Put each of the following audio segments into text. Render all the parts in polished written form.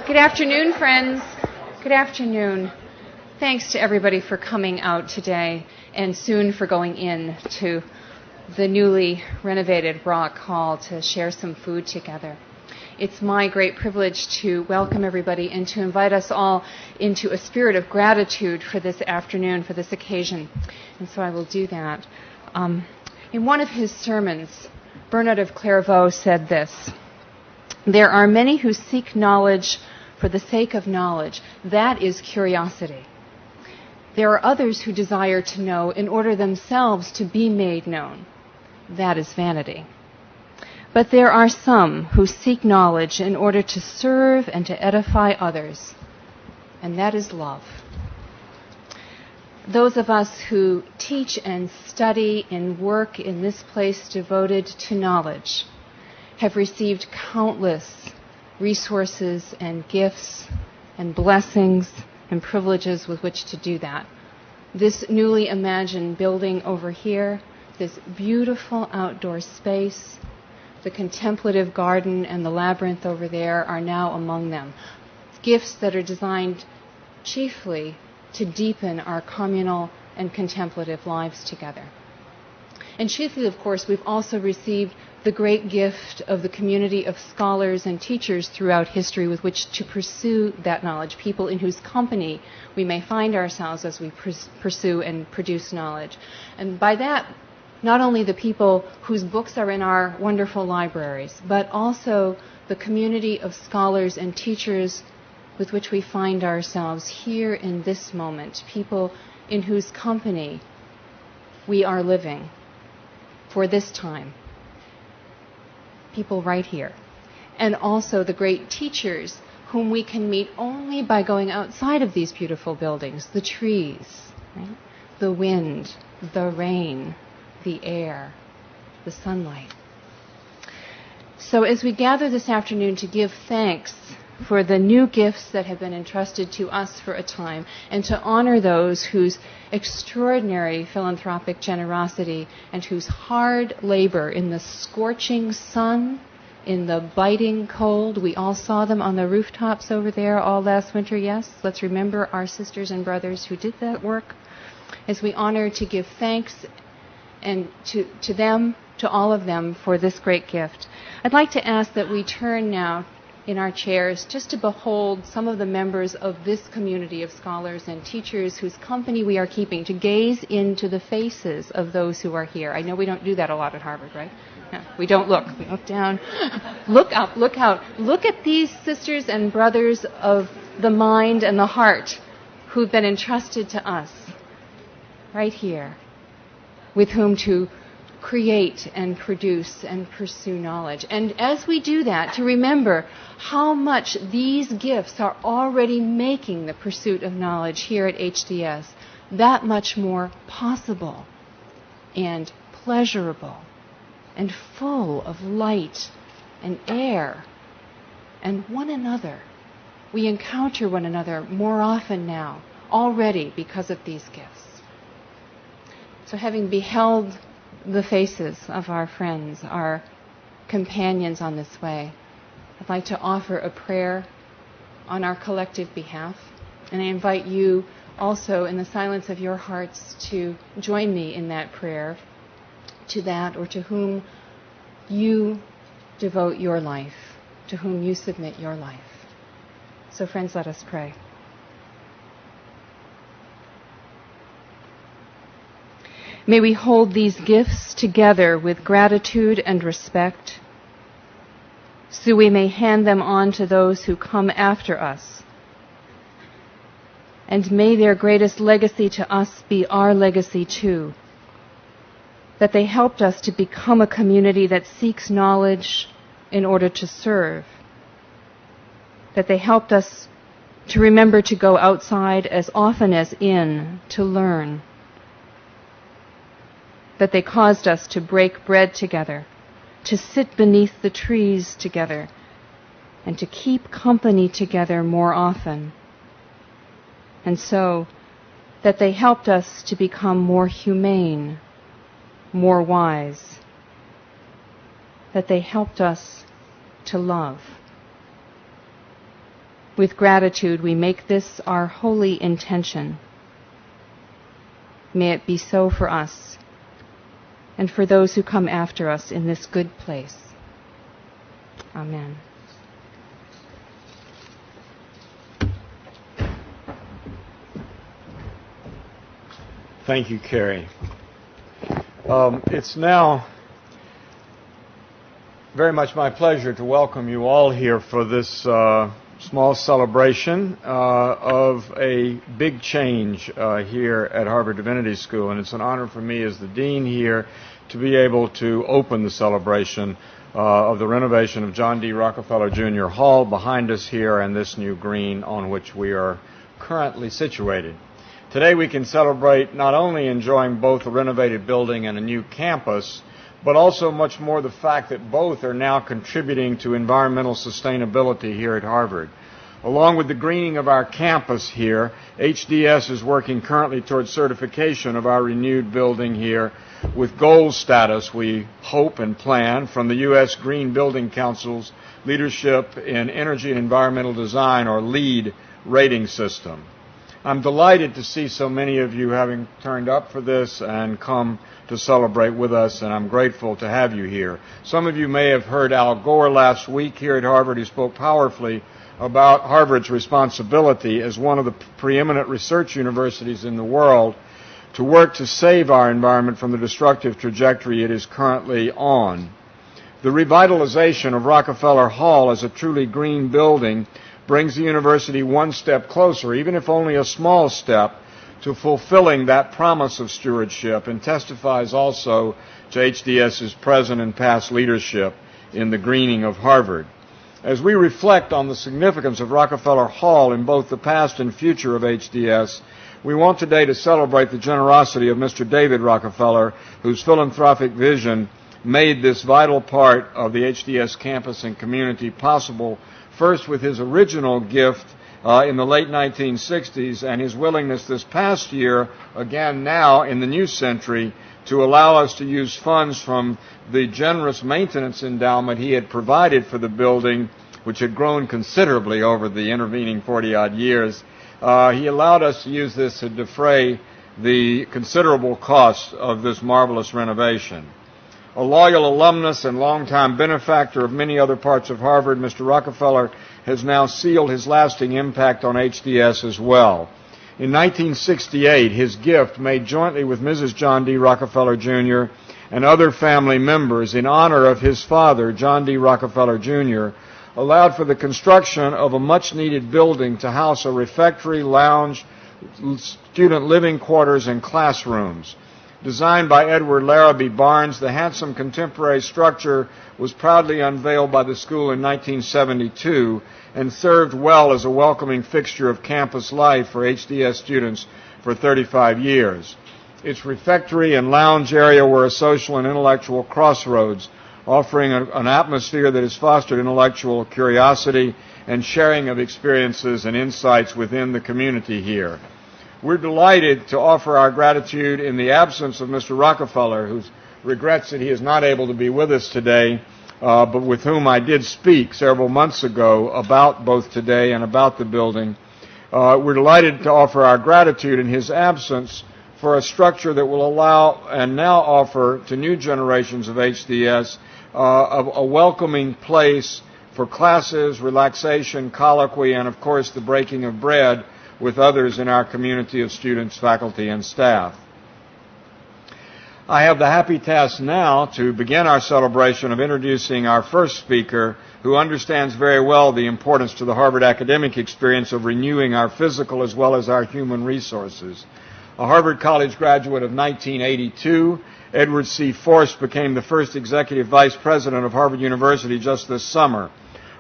Good afternoon, friends. Good afternoon. Thanks to everybody for coming out today and soon for going in to the newly renovated Rock Hall to share some food together. It's my great privilege to welcome everybody and to invite us all into a spirit of gratitude for this afternoon, for this occasion. And so I will do that. In one of his sermons, Bernard of Clairvaux said this: "There are many who seek knowledge for the sake of knowledge. That is curiosity. There are others who desire to know in order themselves to be made known. That is vanity. But there are some who seek knowledge in order to serve and to edify others, and that is love." Those of us who teach and study and work in this place devoted to knowledge have received countless resources and gifts and blessings and privileges with which to do that. This newly imagined building over here, this beautiful outdoor space, the contemplative garden and the labyrinth over there are now among them. Gifts that are designed chiefly to deepen our communal and contemplative lives together. And chiefly, of course, we've also received the great gift of the community of scholars and teachers throughout history with which to pursue that knowledge, people in whose company we may find ourselves as we pursue and produce knowledge. And by that, not only the people whose books are in our wonderful libraries, but also the community of scholars and teachers with which we find ourselves here in this moment, people in whose company we are living for this time, people right here. And also the great teachers whom we can meet only by going outside of these beautiful buildings, the trees, right? The wind, the rain, the air, the sunlight. So as we gather this afternoon to give thanks for the new gifts that have been entrusted to us for a time, and to honor those whose extraordinary philanthropic generosity and whose hard labor in the scorching sun, in the biting cold, we all saw them on the rooftops over there all last winter, yes? Let's remember our sisters and brothers who did that work. As we honor to give thanks and to them, to all of them, for this great gift. I'd like to ask that we turn now in our chairs just to behold some of the members of this community of scholars and teachers whose company we are keeping, to gaze into the faces of those who are here. I know we don't do that a lot at Harvard, right? No, we don't look. We look down. Look up, look out. Look at these sisters and brothers of the mind and the heart who've been entrusted to us right here, with whom to create and produce and pursue knowledge. And as we do that, to remember how much these gifts are already making the pursuit of knowledge here at HDS that much more possible and pleasurable and full of light and air and one another. We encounter one another more often now, already because of these gifts. So having beheld the faces of our friends, our companions on this way, I'd like to offer a prayer on our collective behalf. And I invite you also, in the silence of your hearts, to join me in that prayer to that or to whom you devote your life, to whom you submit your life. So friends, let us pray. May we hold these gifts together with gratitude and respect, so we may hand them on to those who come after us. And may their greatest legacy to us be our legacy too, that they helped us to become a community that seeks knowledge in order to serve, that they helped us to remember to go outside as often as in to learn, that they caused us to break bread together, to sit beneath the trees together, and to keep company together more often. And so, that they helped us to become more humane, more wise, that they helped us to love. With gratitude, we make this our holy intention. May it be so for us and for those who come after us in this good place. Amen. Thank you, Carrie. It's now very much my pleasure to welcome you all here for this small celebration of a big change here at Harvard Divinity School. And it's an honor for me as the dean here to be able to open the celebration of the renovation of John D. Rockefeller Jr. Hall behind us here and this new green on which we are currently situated. Today we can celebrate not only enjoying both a renovated building and a new campus, but also much more the fact that both are now contributing to environmental sustainability here at Harvard. Along with the greening of our campus here, HDS is working currently towards certification of our renewed building here with gold status, we hope and plan, from the U.S. Green Building Council's Leadership in Energy and Environmental Design, or LEED, rating system. I'm delighted to see so many of you having turned up for this and come to celebrate with us, and I'm grateful to have you here. Some of you may have heard Al Gore last week here at Harvard, who spoke powerfully about Harvard's responsibility as one of the preeminent research universities in the world to work to save our environment from the destructive trajectory it is currently on. The revitalization of Rockefeller Hall as a truly green building brings the university one step closer, even if only a small step, to fulfilling that promise of stewardship, and testifies also to HDS's present and past leadership in the greening of Harvard. As we reflect on the significance of Rockefeller Hall in both the past and future of HDS, we want today to celebrate the generosity of Mr. David Rockefeller, whose philanthropic vision made this vital part of the HDS campus and community possible, first with his original gift in the late 1960s and his willingness this past year, again now in the new century, to allow us to use funds from the generous maintenance endowment he had provided for the building, which had grown considerably over the intervening 40-odd years. He allowed us to use this to defray the considerable cost of this marvelous renovation. A loyal alumnus and longtime benefactor of many other parts of Harvard, Mr. Rockefeller has now sealed his lasting impact on HDS as well. In 1968, his gift, made jointly with Mrs. John D. Rockefeller Jr. and other family members in honor of his father, John D. Rockefeller Jr., allowed for the construction of a much-needed building to house a refectory, lounge, student living quarters, and classrooms. Designed by Edward Larrabee Barnes, the handsome contemporary structure was proudly unveiled by the school in 1972 and served well as a welcoming fixture of campus life for HDS students for 35 years. Its refectory and lounge area were a social and intellectual crossroads, offering an atmosphere that has fostered intellectual curiosity and sharing of experiences and insights within the community here. We're delighted to offer our gratitude in the absence of Mr. Rockefeller, who regrets that he is not able to be with us today, but with whom I did speak several months ago about both today and about the building. We're delighted to offer our gratitude in his absence for a structure that will allow and now offer to new generations of HDS a welcoming place for classes, relaxation, colloquy, and of course the breaking of bread with others in our community of students, faculty, and staff. I have the happy task now to begin our celebration of introducing our first speaker, who understands very well the importance to the Harvard academic experience of renewing our physical as well as our human resources. A Harvard College graduate of 1982, Edward C. Forst became the first executive vice president of Harvard University just this summer,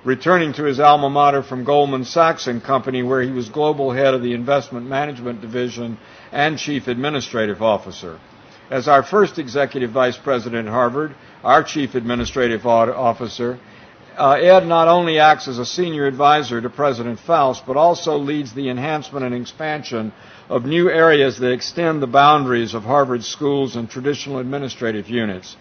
returning to his alma mater from Goldman Sachs and Company, where he was global head of the investment management division and chief administrative officer. As our first executive vice president at Harvard, our chief administrative officer, Ed not only acts as a senior advisor to President Faust, but also leads the enhancement and expansion of new areas that extend the boundaries of Harvard schools and traditional administrative units.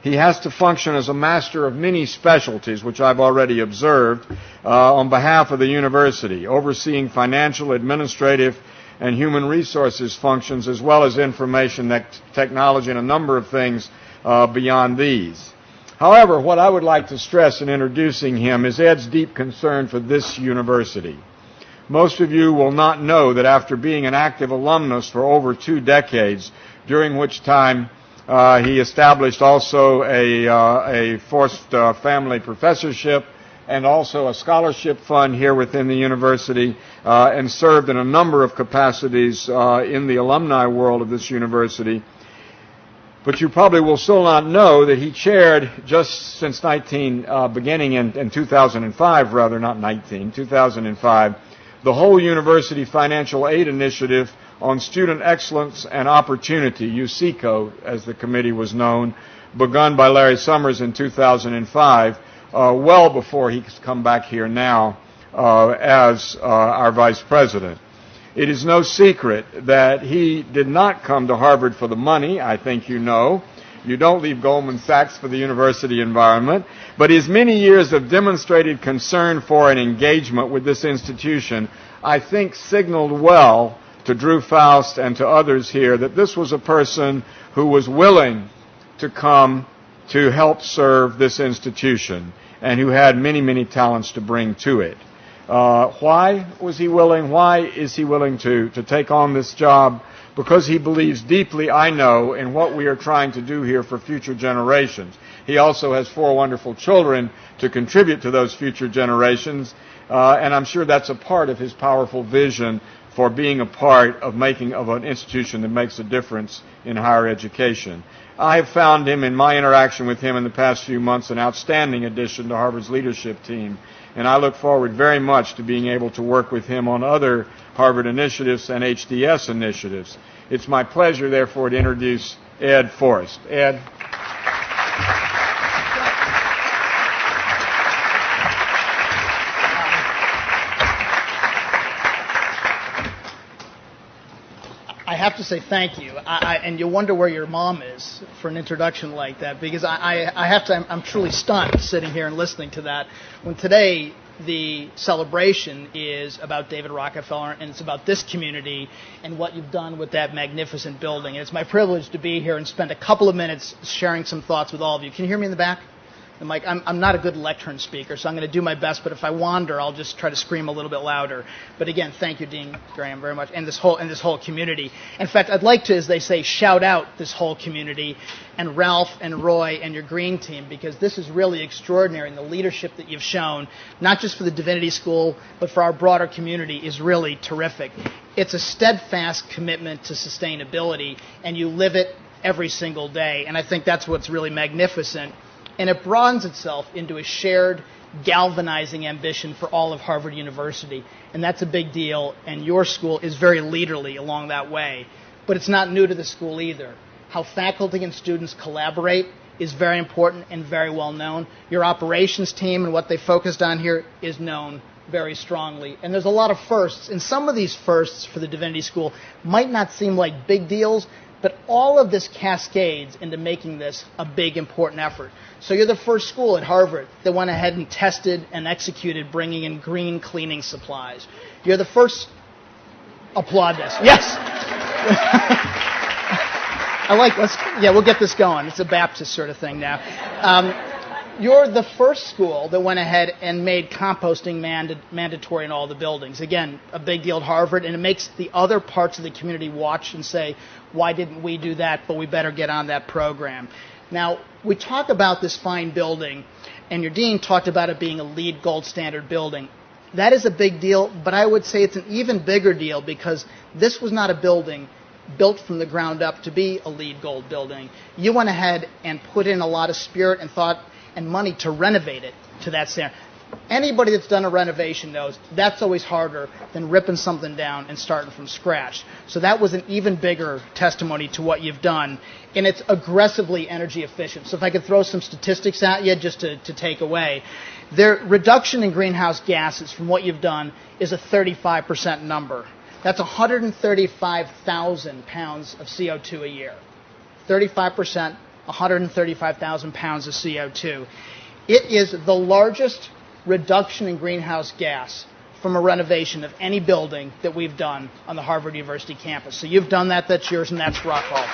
he has to function as a master of many specialties, which I've already observed, on behalf of the university, overseeing financial, administrative, and human resources functions, as well as information technology and a number of things beyond these. However, what I would like to stress in introducing him is Ed's deep concern for this university. Most of you will not know that after being an active alumnus for over 2 decades, during which time he established also a forced family professorship and also a scholarship fund here within the university, and served in a number of capacities in the alumni world of this university. But you probably will still not know that he chaired just since beginning in 2005, rather, not 2005, the whole university financial aid initiative on student excellence and opportunity, USECO, as the committee was known, begun by Larry Summers in 2005, well before he's come back here now as our vice president. It is no secret that he did not come to Harvard for the money, I think you know. You don't leave Goldman Sachs for the university environment. But his many years of demonstrated concern for and engagement with this institution, I think, signaled well to Drew Faust and to others here that this was a person who was willing to come to help serve this institution and who had many, many talents to bring to it. Why was he willing? Why is he willing to take on this job? Because he believes deeply, I know, in what we are trying to do here for future generations. He also has 4 wonderful children to contribute to those future generations, and I'm sure that's a part of his powerful vision for being a part of an institution that makes a difference in higher education. I have found him, in my interaction with him in the past few months, an outstanding addition to Harvard's leadership team, and I look forward very much to being able to work with him on other Harvard initiatives and HDS initiatives. It's my pleasure, therefore, to introduce Ed Forrest. Ed. I have to say thank you, and you wonder where your mom is for an introduction like that, because I'm truly stunned sitting here and listening to that, when today the celebration is about David Rockefeller, and it's about this community and what you've done with that magnificent building. And it's my privilege to be here and spend a couple of minutes sharing some thoughts with all of you. Can you hear me in the back? Mike, I'm not a good lectern speaker, so I'm going to do my best, but if I wander, I'll just try to scream a little bit louder. But again, thank you, Dean Graham, very much, and this whole community. In fact, I'd like to, as they say, shout out this whole community, and Ralph and Roy and your green team, because this is really extraordinary, and the leadership that you've shown, not just for the Divinity School, but for our broader community, is really terrific. It's a steadfast commitment to sustainability, and you live it every single day, and I think that's what's really magnificent. And it broadens itself into a shared, galvanizing ambition for all of Harvard University. And that's a big deal, and your school is very leaderly along that way. But it's not new to the school either. How faculty and students collaborate is very important and very well known. Your operations team and what they focused on here is known very strongly. And there's a lot of firsts, and some of these firsts for the Divinity School might not seem like big deals, but all of this cascades into making this a big, important effort. So you're the first school at Harvard that went ahead and tested and executed bringing in green cleaning supplies. You're the first... Applaud this. Yes! We'll get this going. It's a Baptist sort of thing now. You're the first school that went ahead and made composting mandatory in all the buildings. Again, a big deal at Harvard, and it makes the other parts of the community watch and say, why didn't we do that, but we better get on that program. Now, we talk about this fine building, and your dean talked about it being a LEED gold standard building. That is a big deal, but I would say it's an even bigger deal because this was not a building built from the ground up to be a LEED gold building. You went ahead and put in a lot of spirit and thought and money to renovate it to that standard. Anybody that's done a renovation knows that's always harder than ripping something down and starting from scratch. So that was an even bigger testimony to what you've done. And it's aggressively energy efficient. So if I could throw some statistics at you just to take away. Their reduction in greenhouse gases from what you've done is a 35% number. That's 135,000 pounds of CO2 a year. 35% 135,000 pounds of CO2. It is the largest reduction in greenhouse gas from a renovation of any building that we've done on the Harvard University campus. So you've done that, that's yours, and that's Rock Hall.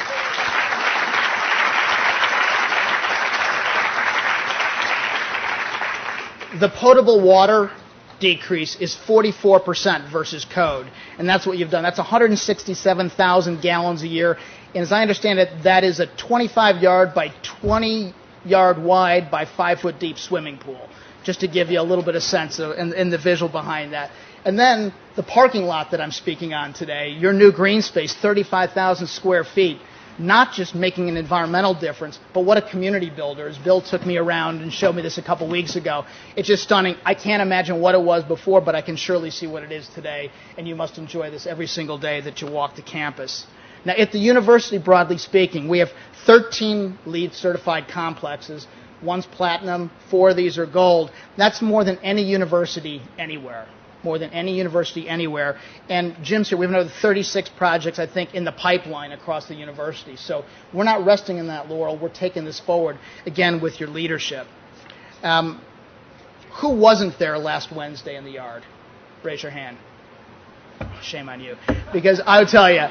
The potable water decrease is 44% versus code, and that's what you've done. That's 167,000 gallons a year, and as I understand it, that is a 25-yard by 20-yard wide by 5-foot deep swimming pool, just to give you a little bit of sense of, and the visual behind that. And then the parking lot that I'm speaking on today, your new green space, 35,000 square feet, not just making an environmental difference, but what a community builder is. Bill took me around and showed me this a couple weeks ago. It's just stunning. I can't imagine what it was before, but I can surely see what it is today, and you must enjoy this every single day that you walk the campus. Now, at the university, broadly speaking, we have 13 LEED certified complexes. One's platinum, 4 of these are gold. That's more than any university anywhere. More than any university anywhere. And Jim's here. We have another 36 projects, I think, in the pipeline across the university. So we're not resting in that laurel. We're taking this forward, again, with your leadership. Who wasn't there last Wednesday in the yard? Raise your hand. Shame on you. Because I'll tell you,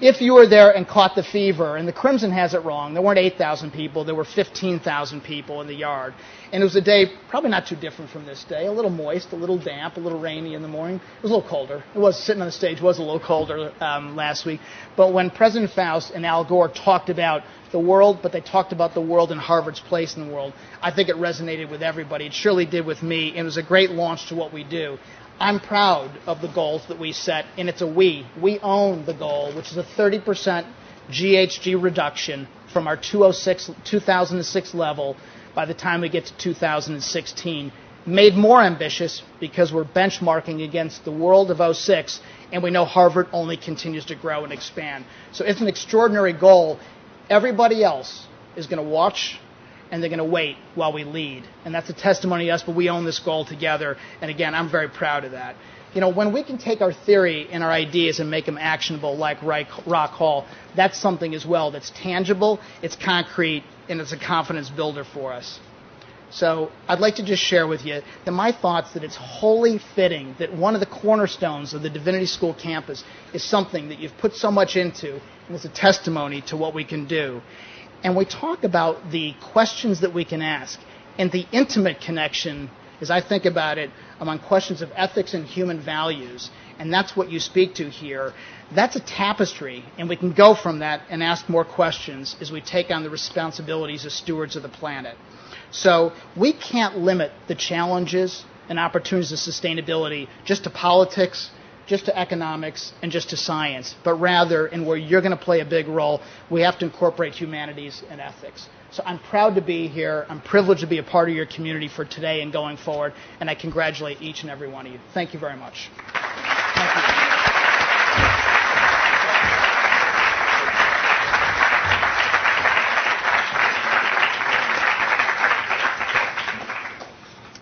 if you were there and caught the fever, and the Crimson has it wrong, there weren't 8,000 people, there were 15,000 people in the yard. And it was a day probably not too different from this day, a little moist, a little damp, a little rainy in the morning. It was a little colder. It was, sitting on the stage was a little colder last week. But when President Faust and Al Gore talked about the world, but they talked about the world and Harvard's place in the world, I think it resonated with everybody. It surely did with me. It was a great launch to what we do. I'm proud of the goals that we set, and it's a we. We own the goal, which is a 30% GHG reduction from our 2006 level by the time we get to 2016. Made more ambitious because we're benchmarking against the world of 06, and we know Harvard only continues to grow and expand. So it's an extraordinary goal. Everybody else is going to watch, and they're going to wait while we lead. And that's a testimony to us, but we own this goal together. And again, I'm very proud of that. You know, when we can take our theory and our ideas and make them actionable like Rock Hall, that's something as well that's tangible, it's concrete, and it's a confidence builder for us. So I'd like to just share with you that my thoughts that it's wholly fitting that one of the cornerstones of the Divinity School campus is something that you've put so much into, and it's a testimony to what we can do. And we talk about the questions that we can ask and the intimate connection, as I think about it, among questions of ethics and human values. And that's what you speak to here. That's a tapestry, and we can go from that and ask more questions as we take on the responsibilities as stewards of the planet. So we can't limit the challenges and opportunities of sustainability just to politics, just to economics, and just to science, but rather, and where you're going to play a big role, we have to incorporate humanities and ethics. So I'm proud to be here. I'm privileged to be a part of your community for today and going forward, and I congratulate each and every one of you. Thank you very much. Thank you.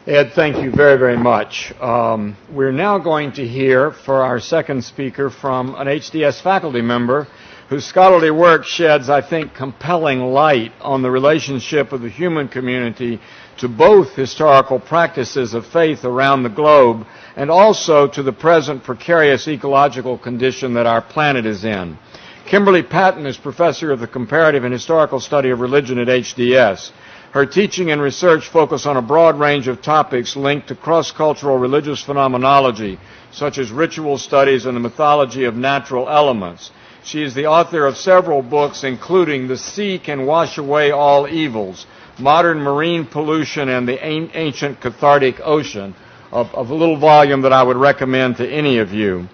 Ed, thank you very, very much. We're now going to hear for our second speaker from an HDS faculty member whose scholarly work sheds, I think, compelling light on the relationship of the human community to both historical practices of faith around the globe and also to the present precarious ecological condition that our planet is in. Kimberly Patton is professor of the comparative and historical study of religion at HDS. Her teaching and research focus on a broad range of topics linked to cross-cultural religious phenomenology, such as ritual studies and the mythology of natural elements. She is the author of several books, including The Sea Can Wash Away All Evils, Modern Marine Pollution and the Ancient Cathartic Ocean, a little volume that I would recommend to any of you.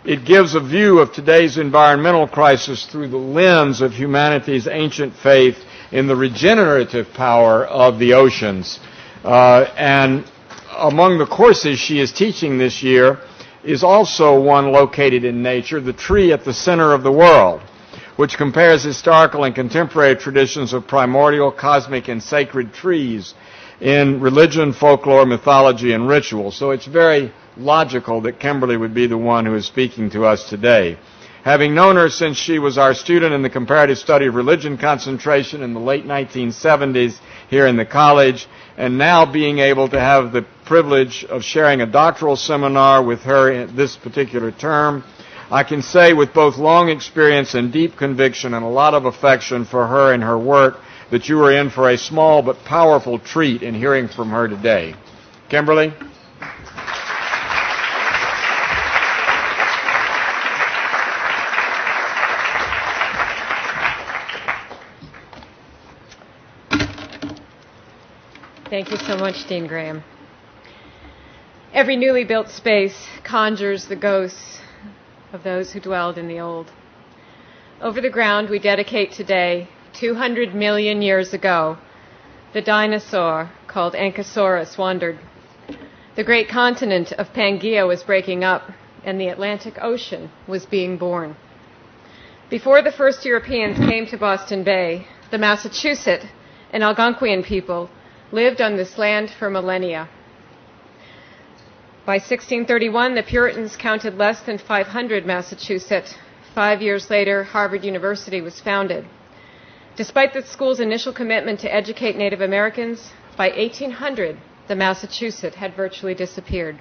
It gives a view of today's environmental crisis through the lens of humanity's ancient faith in the regenerative power of the oceans. And among the courses she is teaching this year is also one located in nature, The Tree at the Center of the World, which compares historical and contemporary traditions of primordial, cosmic, and sacred trees in religion, folklore, mythology, and ritual. So it's very logical that Kimberly would be the one who is speaking to us today. Having known her since she was our student in the comparative study of religion concentration in the late 1970s here in the college, and now being able to have the privilege of sharing a doctoral seminar with her in this particular term, I can say with both long experience and deep conviction and a lot of affection for her and her work that you are in for a small but powerful treat in hearing from her today. Kimberly? Thank you so much, Dean Graham. Every newly built space conjures the ghosts of those who dwelled in the old. Over the ground we dedicate today, 200 million years ago, the dinosaur called Ankylosaurus wandered. The great continent of Pangaea was breaking up, and the Atlantic Ocean was being born. Before the first Europeans came to Boston Bay, the Massachusetts and Algonquian people lived on this land for millennia. By 1631, the Puritans counted less than 500 Massachusetts. 5 years later, Harvard University was founded. Despite the school's initial commitment to educate Native Americans, by 1800, the Massachusetts had virtually disappeared.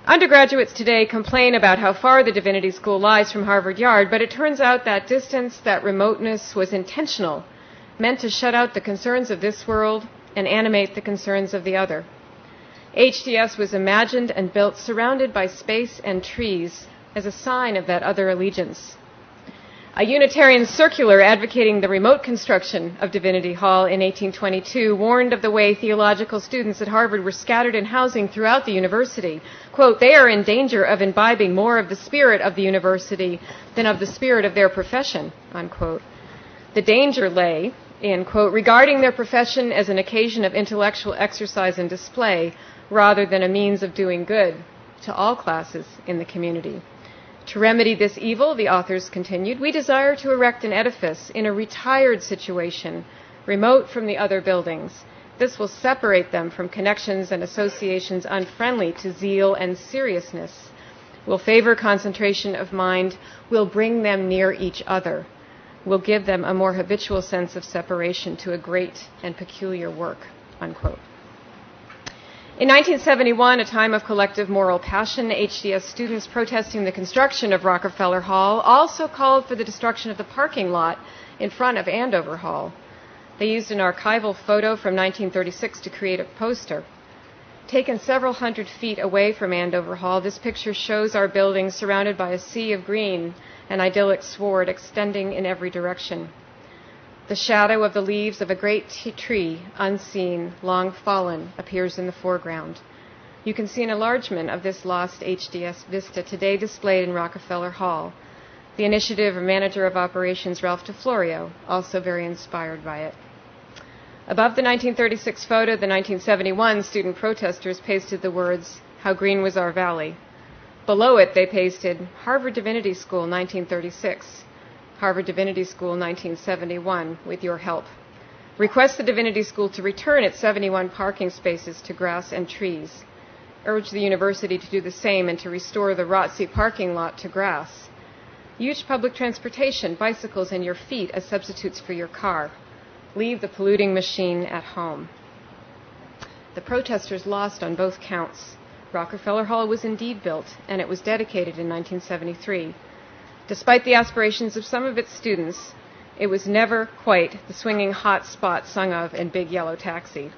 Undergraduates today complain about how far the Divinity School lies from Harvard Yard, but it turns out that distance, that remoteness, was intentional, meant to shut out the concerns of this world and animate the concerns of the other. HDS was imagined and built surrounded by space and trees as a sign of that other allegiance. A Unitarian circular advocating the remote construction of Divinity Hall in 1822 warned of the way theological students at Harvard were scattered in housing throughout the university. Quote, "They are in danger of imbibing more of the spirit of the university than of the spirit of their profession," unquote. The danger lay in, quote, "regarding their profession as an occasion of intellectual exercise and display rather than a means of doing good to all classes in the community." To remedy this evil, the authors continued, "We desire to erect an edifice in a retired situation, remote from the other buildings. This will separate them from connections and associations unfriendly to zeal and seriousness, will favor concentration of mind, will bring them near each other, will give them a more habitual sense of separation to a great and peculiar work," unquote. In 1971, a time of collective moral passion, HDS students protesting the construction of Rockefeller Hall also called for the destruction of the parking lot in front of Andover Hall. They used an archival photo from 1936 to create a poster. Taken several hundred feet away from Andover Hall, this picture shows our building surrounded by a sea of green, an idyllic sward extending in every direction. The shadow of the leaves of a great tree, unseen, long fallen, appears in the foreground. You can see an enlargement of this lost HDS vista today displayed in Rockefeller Hall. The initiative of manager of operations Ralph DeFlorio, also very inspired by it. Above the 1936 photo, the 1971 student protesters pasted the words, "How green was our valley." Below it, they pasted, "Harvard Divinity School, 1936. Harvard Divinity School, 1971, with your help. Request the Divinity School to return its 71 parking spaces to grass and trees. Urge the university to do the same and to restore the ROTC parking lot to grass. Use public transportation, bicycles, and your feet as substitutes for your car. Leave the polluting machine at home." The protesters lost on both counts. Rockefeller Hall was indeed built, and it was dedicated in 1973. Despite the aspirations of some of its students, it was never quite the swinging hot spot sung of in Big Yellow Taxi.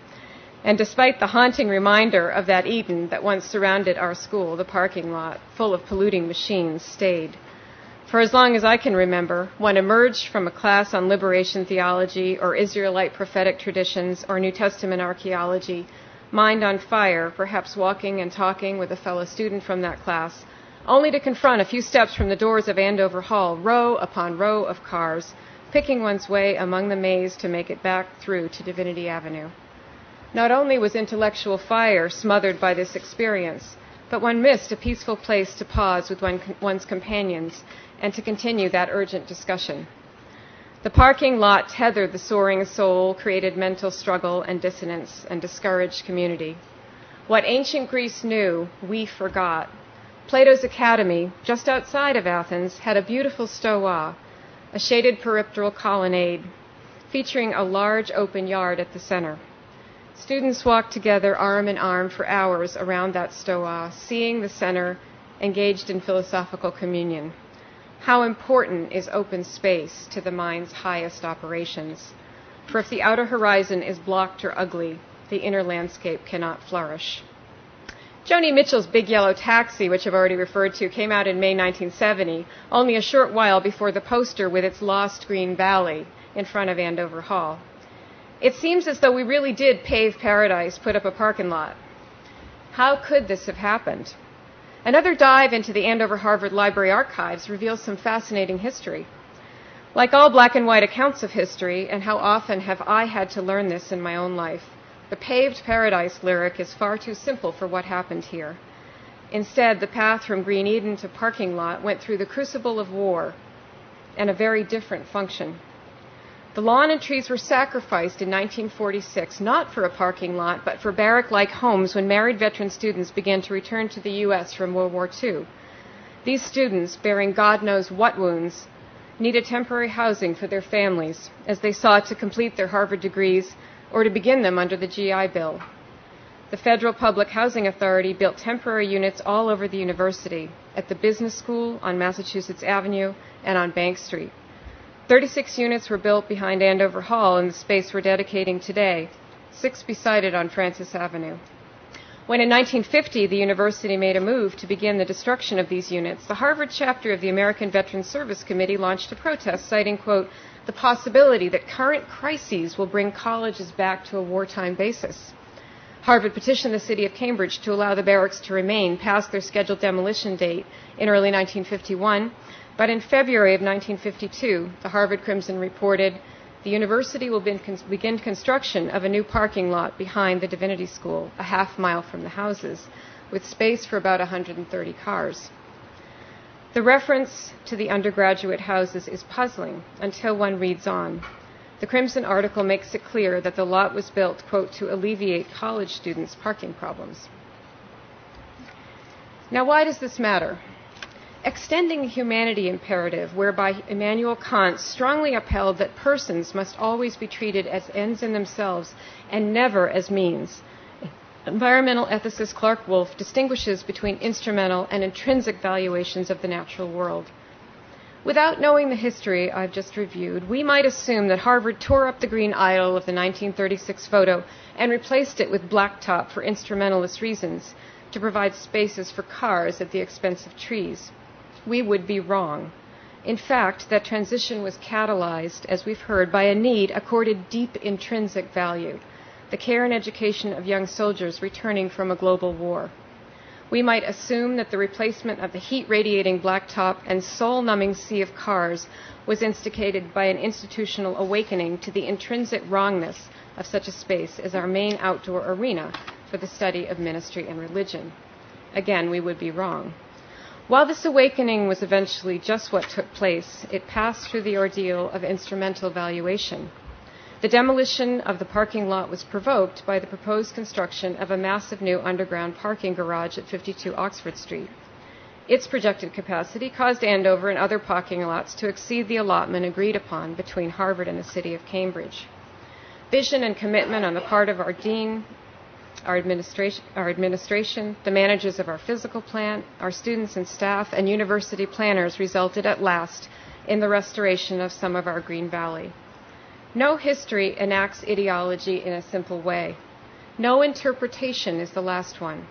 And despite the haunting reminder of that Eden that once surrounded our school, the parking lot, full of polluting machines, stayed. For as long as I can remember, one emerged from a class on liberation theology or Israelite prophetic traditions or New Testament archaeology, mind on fire, perhaps walking and talking with a fellow student from that class, only to confront a few steps from the doors of Andover Hall, row upon row of cars, picking one's way among the maze to make it back through to Divinity Avenue. Not only was intellectual fire smothered by this experience, but one missed a peaceful place to pause with one's companions and to continue that urgent discussion. The parking lot tethered the soaring soul, created mental struggle and dissonance, and discouraged community. What ancient Greece knew, we forgot. Plato's Academy, just outside of Athens, had a beautiful stoa, a shaded peripteral colonnade, featuring a large open yard at the center. Students walked together arm in arm for hours around that stoa, seeing the center engaged in philosophical communion. How important is open space to the mind's highest operations? For if the outer horizon is blocked or ugly, the inner landscape cannot flourish. Joni Mitchell's Big Yellow Taxi, which I've already referred to, came out in May 1970, only a short while before the poster with its lost green valley in front of Andover Hall. It seems as though we really did pave paradise, put up a parking lot. How could this have happened? Another dive into the Andover Harvard Library archives reveals some fascinating history. Like all black and white accounts of history, and how often have I had to learn this in my own life, the paved paradise lyric is far too simple for what happened here. Instead, the path from Green Eden to parking lot went through the crucible of war and a very different function. The lawn and trees were sacrificed in 1946, not for a parking lot, but for barrack-like homes when married veteran students began to return to the U.S. from World War II. These students, bearing God knows what wounds, needed temporary housing for their families as they sought to complete their Harvard degrees or to begin them under the GI Bill. The Federal Public Housing Authority built temporary units all over the university, at the Business School, on Massachusetts Avenue, and on Bank Street. 36 units were built behind Andover Hall in the space we're dedicating today, 6 beside it on Francis Avenue. When in 1950 the university made a move to begin the destruction of these units, the Harvard chapter of the American Veterans Service Committee launched a protest citing, quote, the possibility that current crises will bring colleges back to a wartime basis. Harvard petitioned the city of Cambridge to allow the barracks to remain past their scheduled demolition date in early 1951, but in February of 1952, the Harvard Crimson reported, the university will begin construction of a new parking lot behind the Divinity School, a half-mile from the houses, with space for about 130 cars. The reference to the undergraduate houses is puzzling until one reads on. The Crimson article makes it clear that the lot was built, quote, to alleviate college students' parking problems. Now, why does this matter? Extending the humanity imperative, whereby Immanuel Kant strongly upheld that persons must always be treated as ends in themselves and never as means. Environmental ethicist Clark Wolf distinguishes between instrumental and intrinsic valuations of the natural world. Without knowing the history I've just reviewed, we might assume that Harvard tore up the green idol of the 1936 photo and replaced it with blacktop for instrumentalist reasons, to provide spaces for cars at the expense of trees. We would be wrong. In fact, that transition was catalyzed, as we've heard, by a need accorded deep intrinsic value, the care and education of young soldiers returning from a global war. We might assume that the replacement of the heat-radiating blacktop and soul-numbing sea of cars was instigated by an institutional awakening to the intrinsic wrongness of such a space as our main outdoor arena for the study of ministry and religion. Again, we would be wrong. While this awakening was eventually just what took place, it passed through the ordeal of instrumental valuation. The demolition of the parking lot was provoked by the proposed construction of a massive new underground parking garage at 52 Oxford Street. Its projected capacity caused Andover and other parking lots to exceed the allotment agreed upon between Harvard and the city of Cambridge. Vision and commitment on the part of our dean, our administration, the managers of our physical plant, our students and staff, and university planners resulted at last in the restoration of some of our Green Valley. No history enacts ideology in a simple way. No interpretation is the last one.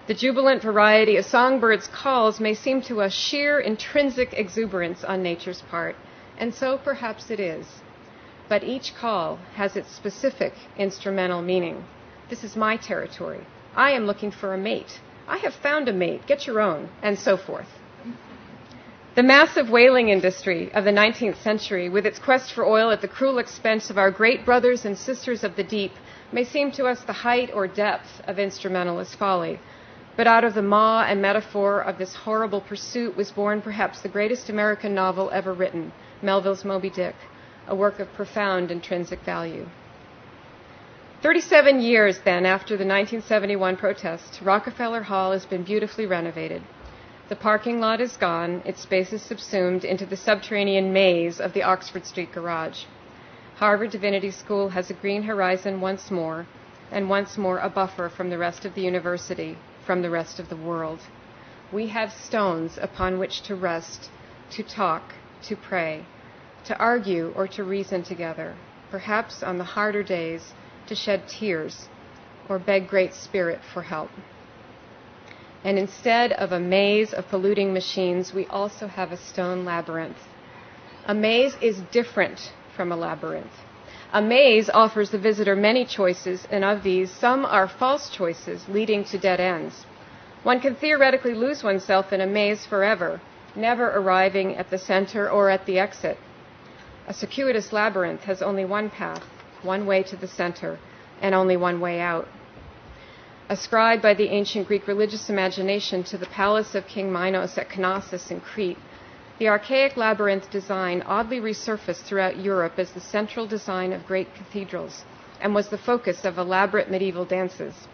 The jubilant variety of songbirds' calls may seem to us sheer intrinsic exuberance on nature's part, and so perhaps it is. But each call has its specific instrumental meaning. This is my territory. I am looking for a mate. I have found a mate. Get your own, and so forth. The massive whaling industry of the 19th century, with its quest for oil at the cruel expense of our great brothers and sisters of the deep, may seem to us the height or depth of instrumentalist folly. But out of the maw and metaphor of this horrible pursuit was born perhaps the greatest American novel ever written, Melville's Moby Dick, a work of profound intrinsic value. 37 years, then, after the 1971 protest, Rockefeller Hall has been beautifully renovated. The parking lot is gone, its space is subsumed into the subterranean maze of the Oxford Street garage. Harvard Divinity School has a green horizon once more, and once more a buffer from the rest of the university, from the rest of the world. We have stones upon which to rest, to talk, to pray, to argue or to reason together, perhaps on the harder days to shed tears or beg Great Spirit for help. And instead of a maze of polluting machines, we also have a stone labyrinth. A maze is different from a labyrinth. A maze offers the visitor many choices, and of these, some are false choices leading to dead ends. One can theoretically lose oneself in a maze forever, never arriving at the center or at the exit. A circuitous labyrinth has only one path, one way to the center, and only one way out. Ascribed by the ancient Greek religious imagination to the palace of King Minos at Knossos in Crete, the archaic labyrinth design oddly resurfaced throughout Europe as the central design of great cathedrals and was the focus of elaborate medieval dances.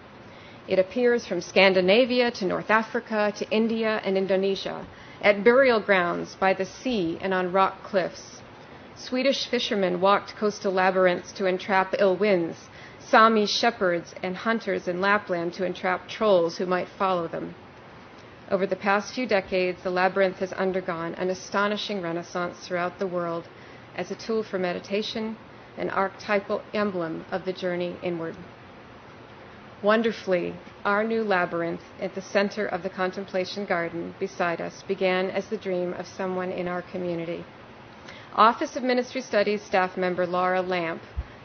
It appears from Scandinavia to North Africa to India and Indonesia, at burial grounds, by the sea, and on rock cliffs. Swedish fishermen walked coastal labyrinths to entrap ill winds, Sami shepherds and hunters in Lapland to entrap trolls who might follow them. Over the past few decades, the labyrinth has undergone an astonishing renaissance throughout the world as a tool for meditation, an archetypal emblem of the journey inward. Wonderfully, our new labyrinth at the center of the contemplation garden beside us began as the dream of someone in our community. Office of Ministry Studies staff member Laura Lamp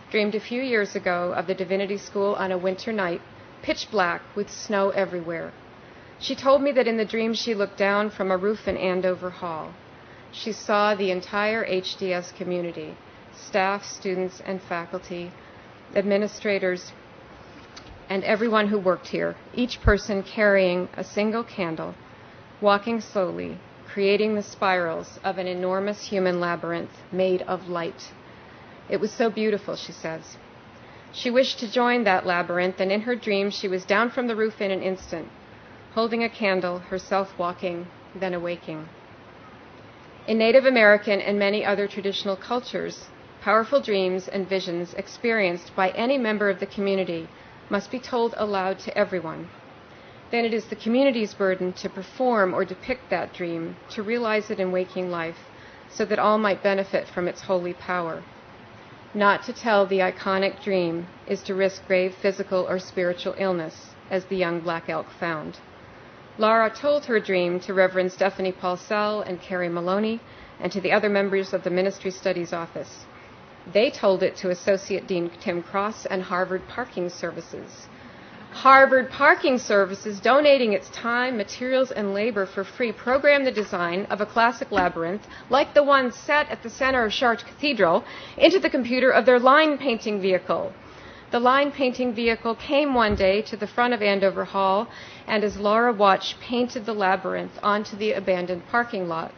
dreamed a few years ago of the Divinity School on a winter night, pitch black with snow everywhere. She told me that in the dream she looked down from a roof in Andover Hall. She saw the entire HDS community, staff, students, and faculty, administrators, and everyone who worked here, each person carrying a single candle, walking slowly, creating the spirals of an enormous human labyrinth made of light. It was so beautiful, she says. She wished to join that labyrinth, and in her dream she was down from the roof in an instant, holding a candle, herself walking, then awaking. In Native American and many other traditional cultures, powerful dreams and visions experienced by any member of the community must be told aloud to everyone. Then it is the community's burden to perform or depict that dream, to realize it in waking life, so that all might benefit from its holy power. Not to tell the iconic dream is to risk grave physical or spiritual illness, as the young black elk found. Laura told her dream to Reverend Stephanie Paulsell and Carrie Maloney, and to the other members of the Ministry Studies office. They told it to Associate Dean Tim Cross and Harvard Parking Services. Harvard Parking Services, donating its time, materials, and labor for free, programmed the design of a classic labyrinth, like the one set at the center of Chartres Cathedral, into the computer of their line painting vehicle. The line painting vehicle came one day to the front of Andover Hall, and as Laura watched, painted the labyrinth onto the abandoned parking lot,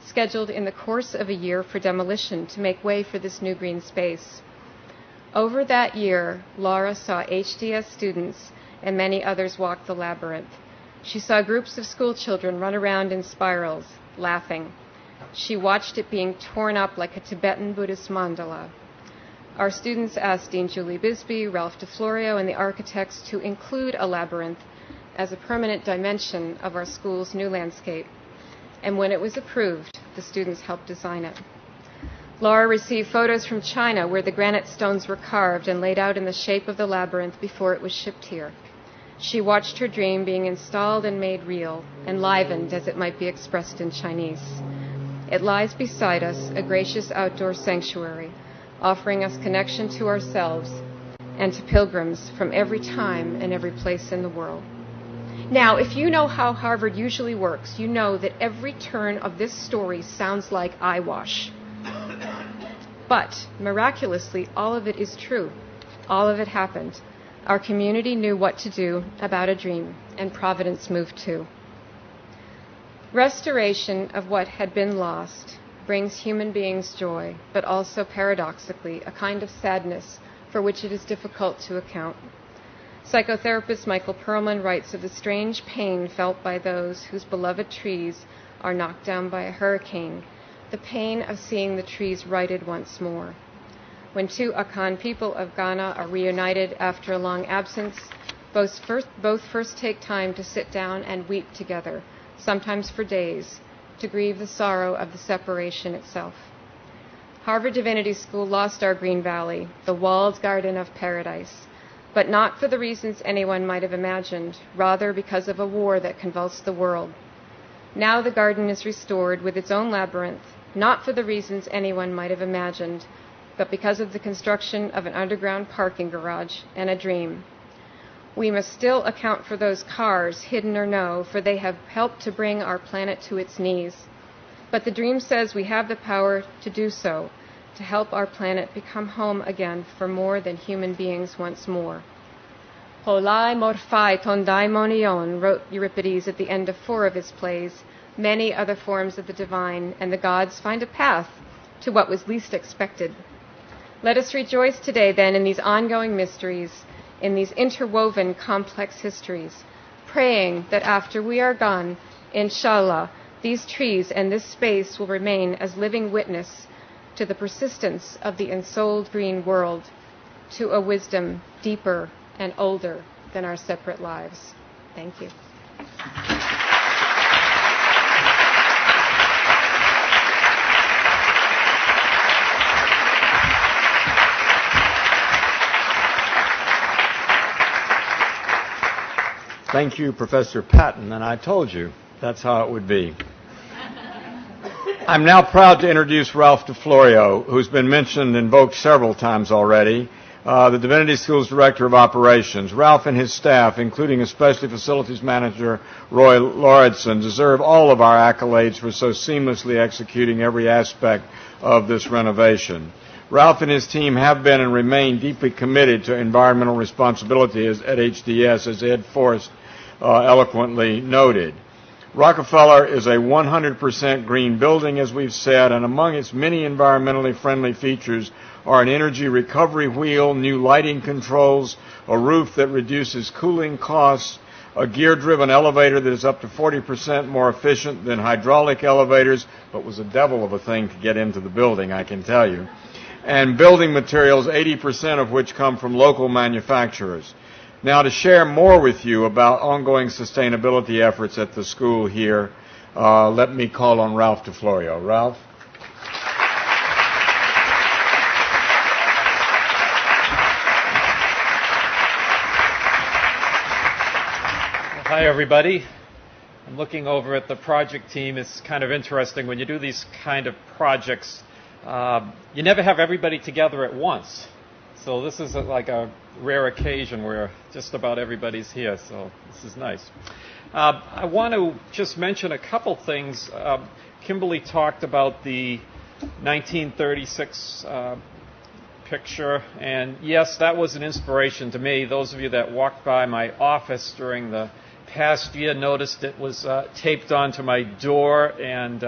scheduled in the course of a year for demolition to make way for this new green space. Over that year, Laura saw HDS students and many others walk the labyrinth. She saw groups of school children run around in spirals, laughing. She watched it being torn up like a Tibetan Buddhist mandala. Our students asked Dean Julie Bisbee, Ralph DeFlorio, and the architects to include a labyrinth as a permanent dimension of our school's new landscape. And when it was approved, the students helped design it. Laura received photos from China where the granite stones were carved and laid out in the shape of the labyrinth before it was shipped here. She watched her dream being installed and made real, enlivened as it might be expressed in Chinese. It lies beside us, a gracious outdoor sanctuary, offering us connection to ourselves and to pilgrims from every time and every place in the world. Now, if you know how Harvard usually works, you know that every turn of this story sounds like eyewash. But, miraculously, all of it is true. All of it happened. Our community knew what to do about a dream, and Providence moved too. Restoration of what had been lost brings human beings joy, but also, paradoxically, a kind of sadness for which it is difficult to account. Psychotherapist Michael Perlman writes of the strange pain felt by those whose beloved trees are knocked down by a hurricane, the pain of seeing the trees righted once more. When two Akan people of Ghana are reunited after a long absence, both first take time to sit down and weep together, sometimes for days, to grieve the sorrow of the separation itself. Harvard Divinity School lost our Green Valley, the walled garden of paradise, but not for the reasons anyone might have imagined, rather because of a war that convulsed the world. Now the garden is restored with its own labyrinth, not for the reasons anyone might have imagined, but because of the construction of an underground parking garage and a dream. We must still account for those cars, hidden or no, for they have helped to bring our planet to its knees. But the dream says we have the power to do so, to help our planet become home again for more than human beings once more. Holai morphai ton daimonion, wrote Euripides at the end of 4 of his plays, many other forms of the divine, and the gods find a path to what was least expected. Let us rejoice today, then, in these ongoing mysteries, in these interwoven complex histories, praying that after we are gone, inshallah, these trees and this space will remain as living witness to the persistence of the ensouled green world, to a wisdom deeper and older than our separate lives. Thank you. Thank you, Professor Patton, and I told you that's how it would be. I'm now proud to introduce Ralph DeFlorio, who's been mentioned and invoked several times already, the Divinity School's Director of Operations. Ralph and his staff, including especially Facilities Manager Roy Lauritsen, deserve all of our accolades for so seamlessly executing every aspect of this renovation. Ralph and his team have been and remain deeply committed to environmental responsibility at HDS, as Ed Forrest eloquently noted. Rockefeller is a 100% green building, as we've said, and among its many environmentally friendly features are an energy recovery wheel, new lighting controls, a roof that reduces cooling costs, a gear-driven elevator that is up to 40% more efficient than hydraulic elevators, but was a devil of a thing to get into the building, I can tell you, and building materials, 80% of which come from local manufacturers. Now, to share more with you about ongoing sustainability efforts at the school here, let me call on Ralph DeFlorio. Ralph? Hi, everybody. I'm looking over at the project team. It's kind of interesting when you do these kind of projects. You never have everybody together at once. So this is like a rare occasion where just about everybody's here, so this is nice. I want to just mention a couple things. Kimberly talked about the 1936 picture, and yes, that was an inspiration to me. Those of you that walked by my office during the past year noticed it was taped onto my door, and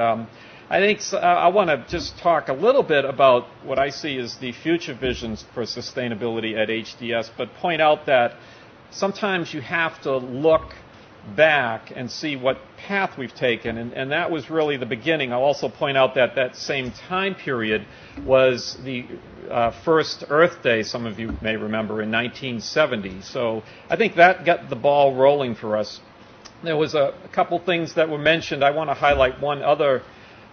I think I want to just talk a little bit about what I see as the future visions for sustainability at HDS, but point out that sometimes you have to look back and see what path we've taken, and that was really the beginning. I'll also point out that that same time period was the first Earth Day, some of you may remember, in 1970. So I think that got the ball rolling for us. There was a couple things that were mentioned. I want to highlight one other.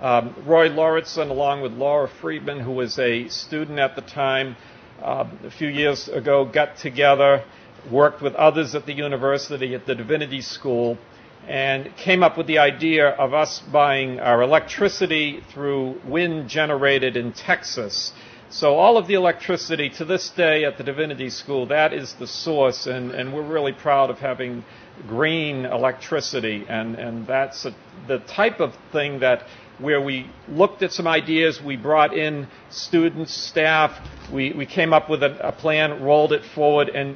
Roy Lauritsen, along with Laura Friedman, who was a student at the time, a few years ago, got together, worked with others at the university, at the Divinity School, and came up with the idea of us buying our electricity through wind generated in Texas. So all of the electricity to this day at the Divinity School, that is the source, and we're really proud of having green electricity, and that's the type of thing that where we looked at some ideas, we brought in students, staff, we came up with a plan, rolled it forward, and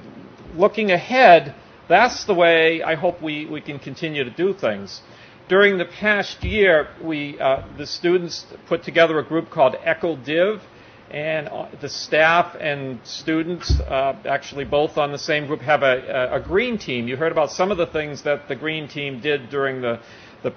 looking ahead, that's the way I hope we can continue to do things. During the past year, the students put together a group called EchoDiv, And the staff and students, actually both on the same group, have a green team. You heard about some of the things that the green team did during the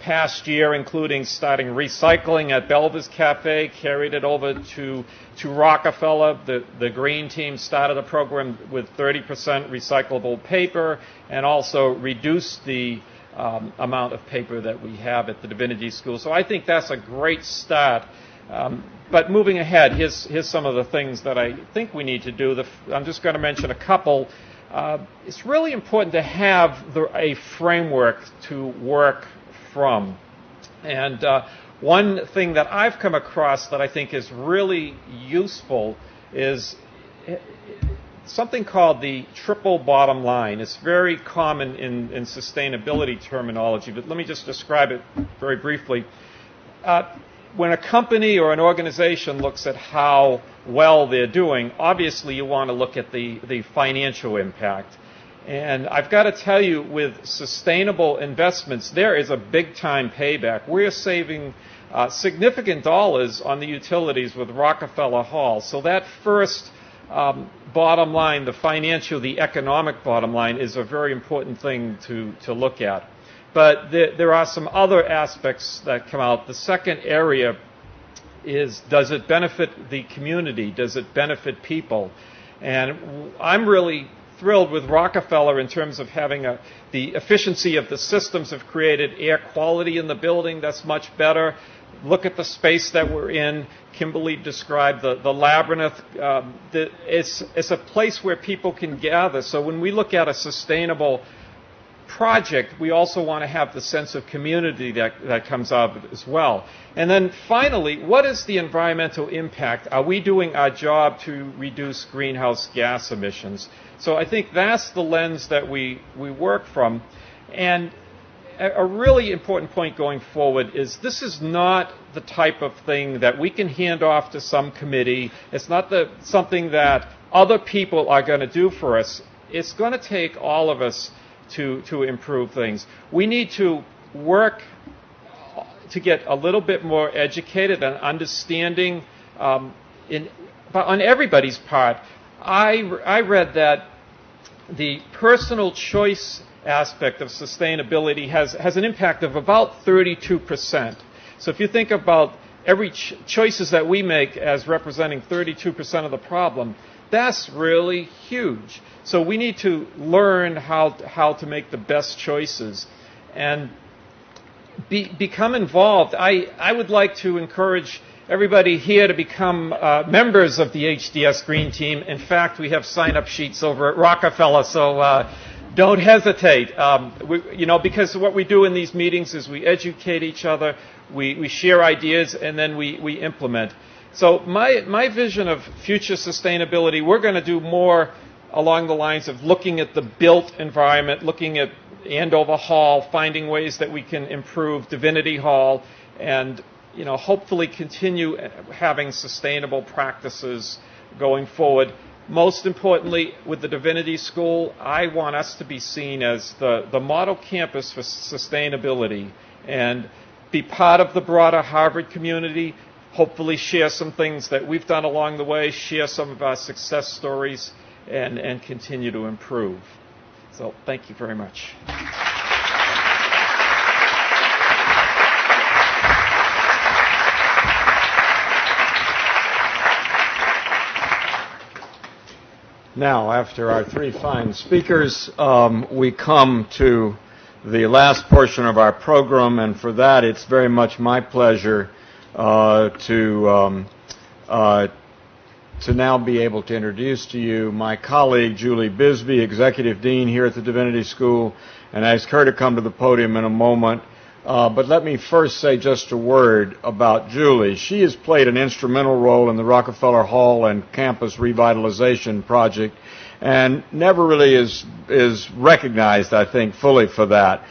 past year, including starting recycling at Belvis Cafe, carried it over to Rockefeller. The green team started a program with 30% recyclable paper and also reduced the amount of paper that we have at the Divinity School. So I think that's a great start. But moving ahead, here's some of the things that I think we need to do. I'm just going to mention a couple. It's really important to have a framework to work from. And one thing that I've come across that I think is really useful is something called the triple bottom line. It's very common in sustainability terminology, but let me just describe it very briefly. When a company or an organization looks at how well they're doing, obviously you want to look at the financial impact. And I've got to tell you, with sustainable investments, there is a big-time payback. We're saving significant dollars on the utilities with Rockefeller Hall. So that first bottom line, the financial, the economic bottom line, is a very important thing to look at. But there are some other aspects that come out. The second area is, does it benefit the community? Does it benefit people? And I'm really thrilled with Rockefeller in terms of having the efficiency of the systems have created air quality in the building that's much better. Look at the space that we're in. Kimberly described the labyrinth. It's a place where people can gather. So when we look at a sustainable project, we also want to have the sense of community that comes out of it as well. And then finally, what is the environmental impact? Are we doing our job to reduce greenhouse gas emissions? So I think that's the lens that we work from. And a really important point going forward is this is not the type of thing that we can hand off to some committee. It's not something that other people are going to do for us. It's going to take all of us to improve things. We need to work to get a little bit more educated and understanding on everybody's part. I read that the personal choice aspect of sustainability has an impact of about 32%. So if you think about every choices that we make as representing 32% of the problem, that's really huge. So we need to learn how to make the best choices and become involved. I would like to encourage everybody here to become members of the HDS Green Team. In fact, we have sign-up sheets over at Rockefeller, so don't hesitate. Because what we do in these meetings is we educate each other, we share ideas, and then we implement. So my vision of future sustainability, we're going to do more along the lines of looking at the built environment, looking at Andover Hall, finding ways that we can improve Divinity Hall, and hopefully continue having sustainable practices going forward. Most importantly, with the Divinity School, I want us to be seen as the model campus for sustainability and be part of the broader Harvard community, hopefully share some things that we've done along the way, share some of our success stories, and continue to improve. So thank you very much. Now, after our three fine speakers, we come to the last portion of our program, and for that it's very much my pleasure to now be able to introduce to you my colleague, Julie Bisbee, Executive Dean here at the Divinity School, and ask her to come to the podium in a moment. But let me first say just a word about Julie. She has played an instrumental role in the Rockefeller Hall and campus revitalization project, and never really is recognized, I think, fully for that.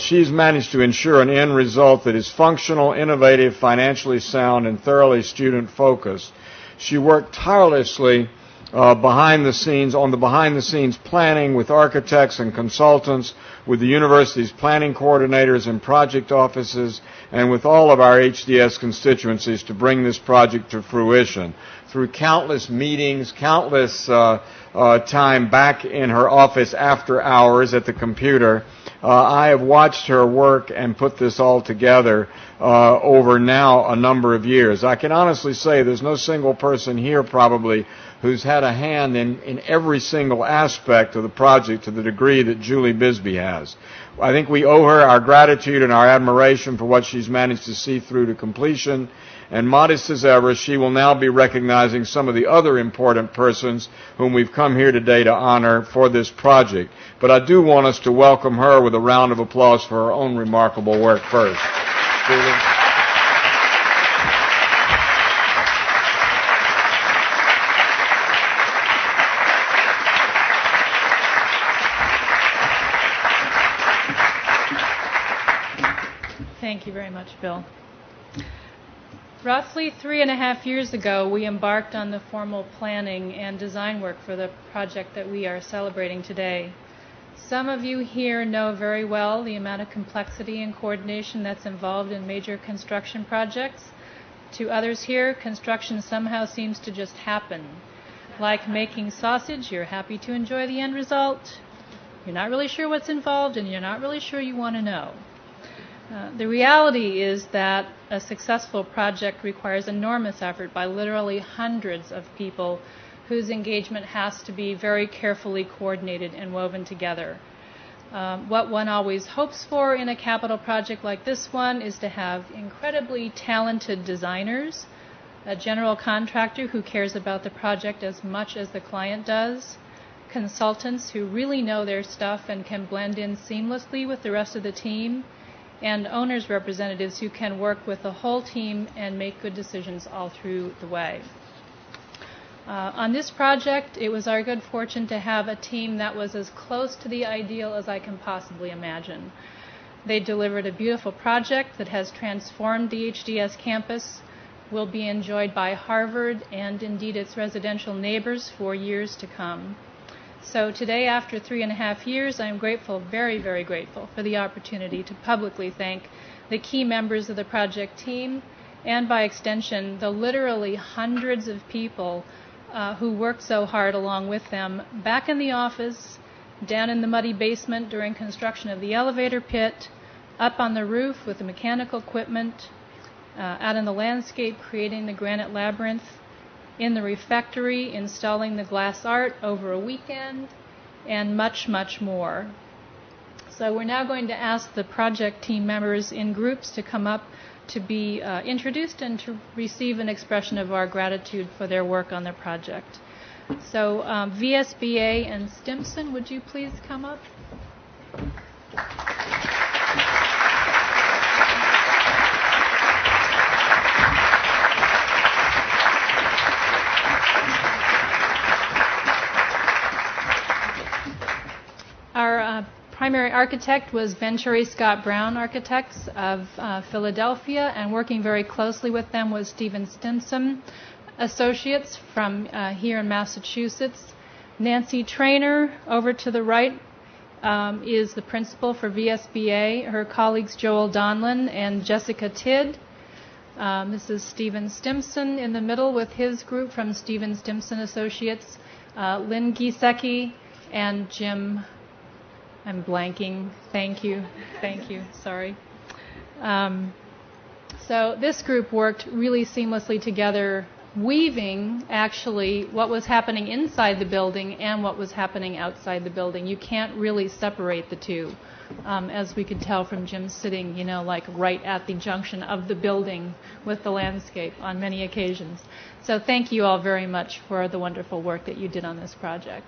She's managed to ensure an end result that is functional, innovative, financially sound, and thoroughly student-focused. She worked tirelessly behind the scenes planning with architects and consultants, with the university's planning coordinators and project offices, and with all of our HDS constituencies to bring this project to fruition. Through countless meetings, countless time back in her office after hours at the computer, I have watched her work and put this all together over now a number of years. I can honestly say there's no single person here probably who's had a hand in every single aspect of the project to the degree that Julie Bisbee has. I think we owe her our gratitude and our admiration for what she's managed to see through to completion. And modest as ever, she will now be recognizing some of the other important persons whom we've come here today to honor for this project. But I do want us to welcome her with a round of applause for her own remarkable work first. Julie. Thank you very much, Bill. Roughly 3.5 years ago, we embarked on the formal planning and design work for the project that we are celebrating today. Some of you here know very well the amount of complexity and coordination that's involved in major construction projects. To others here, construction somehow seems to just happen. Like making sausage, you're happy to enjoy the end result. You're not really sure what's involved, and you're not really sure you want to know. The reality is that a successful project requires enormous effort by literally hundreds of people whose engagement has to be very carefully coordinated and woven together. What one always hopes for in a capital project like this one is to have incredibly talented designers, a general contractor who cares about the project as much as the client does, consultants who really know their stuff and can blend in seamlessly with the rest of the team, and owners' representatives who can work with the whole team and make good decisions all through the way. On this project, it was our good fortune to have a team that was as close to the ideal as I can possibly imagine. They delivered a beautiful project that has transformed the HDS campus, will be enjoyed by Harvard and indeed its residential neighbors for years to come. So today, after 3.5 years, I am grateful, very, very grateful, for the opportunity to publicly thank the key members of the project team and, by extension, the literally hundreds of people who worked so hard along with them back in the office, down in the muddy basement during construction of the elevator pit, up on the roof with the mechanical equipment, out in the landscape creating the granite labyrinth, in the refectory, installing the glass art over a weekend, and much, much more. So we're now going to ask the project team members in groups to come up to be introduced and to receive an expression of our gratitude for their work on the project. So VSBA and Stimson, would you please come up? Our primary architect was Venturi Scott Brown Architects of Philadelphia, and working very closely with them was Stephen Stimson Associates from here in Massachusetts. Nancy Traynor, over to the right, is the principal for VSBA. Her colleagues Joel Donlin and Jessica Tidd. This is Stephen Stimson in the middle with his group from Stephen Stimson Associates, Lynn Giesecke and Jim. I'm blanking. Thank you. Sorry. So this group worked really seamlessly together, weaving actually what was happening inside the building and what was happening outside the building. You can't really separate the two, as we could tell from Jim sitting, like right at the junction of the building with the landscape on many occasions. So thank you all very much for the wonderful work that you did on this project.